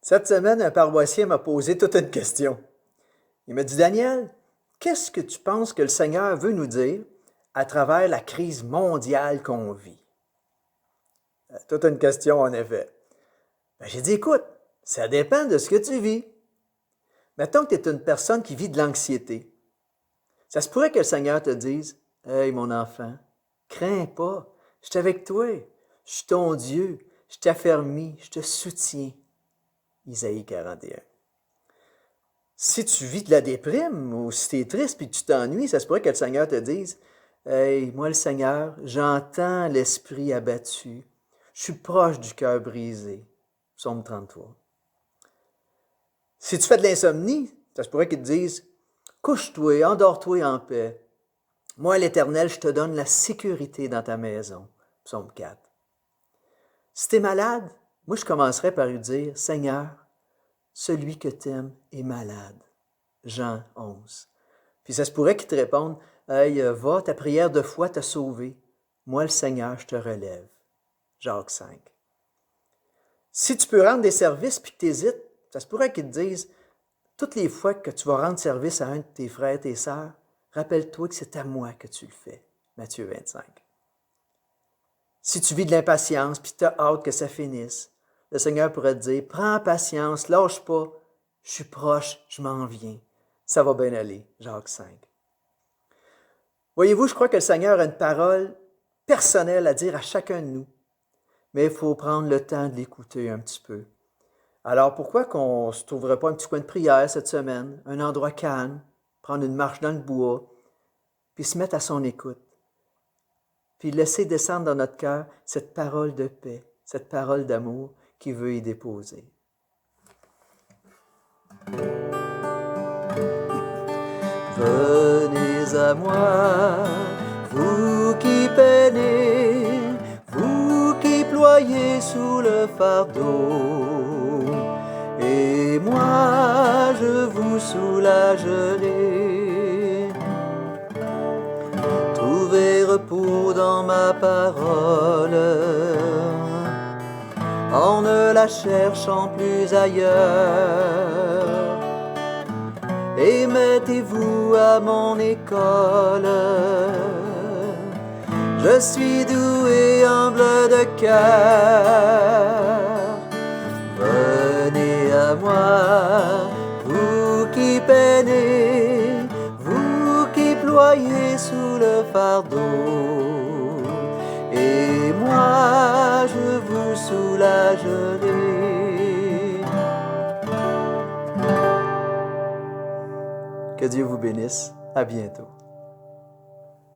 Cette semaine, un paroissien m'a posé toute une question. Il m'a dit, Daniel, qu'est-ce que tu penses que le Seigneur veut nous dire à travers la crise mondiale qu'on vit? Toute une question, en effet. J'ai dit, écoute, ça dépend de ce que tu vis. Mettons que tu es une personne qui vit de l'anxiété. Ça se pourrait que le Seigneur te dise, hey, mon enfant, crains pas, je suis avec toi, je suis ton Dieu, je t'affermis, je te soutiens. Isaïe 41. Si tu vis de la déprime ou si tu es triste et que tu t'ennuies, ça se pourrait que le Seigneur te dise, hey, moi le Seigneur, j'entends l'esprit abattu, je suis proche du cœur brisé. Psaume 33. Si tu fais de l'insomnie, ça se pourrait qu'il te dise, couche-toi, endors-toi en paix. Moi, l'Éternel, je te donne la sécurité dans ta maison. Psaume 4. Si tu es malade, moi, je commencerai par lui dire, Seigneur, celui que tu aimes est malade. Jean 11. Puis ça se pourrait qu'il te réponde, hey, va, ta prière de foi t'a sauvé. Moi, le Seigneur, je te relève. Jacques 5. Si tu peux rendre des services puis que tu hésites, ça se pourrait qu'il te dise, toutes les fois que tu vas rendre service à un de tes frères, tes sœurs, rappelle-toi que c'est à moi que tu le fais. Matthieu 25. Si tu vis de l'impatience puis tu as hâte que ça finisse, le Seigneur pourrait te dire, prends patience, lâche pas, je suis proche, je m'en viens. Ça va bien aller. Jacques 5. Voyez-vous, je crois que le Seigneur a une parole personnelle à dire à chacun de nous, mais il faut prendre le temps de l'écouter un petit peu. Alors pourquoi qu'on ne se trouverait pas un petit coin de prière cette semaine, un endroit calme, prendre une marche dans le bois, puis se mettre à son écoute, puis laisser descendre dans notre cœur cette parole de paix, cette parole d'amour qu'il veut y déposer. Venez à moi, vous qui peinez, vous qui ployez sous le fardeau, et moi je vous soulagerai. Trouvez repos dans ma parole, en ne la cherchant plus ailleurs. Et mettez-vous à mon école. Je suis doux et humble de cœur. Venez à moi, vous qui peinez, vous qui ployez sous le fardeau, et moi je vous soulagerai. Que Dieu vous bénisse. À bientôt.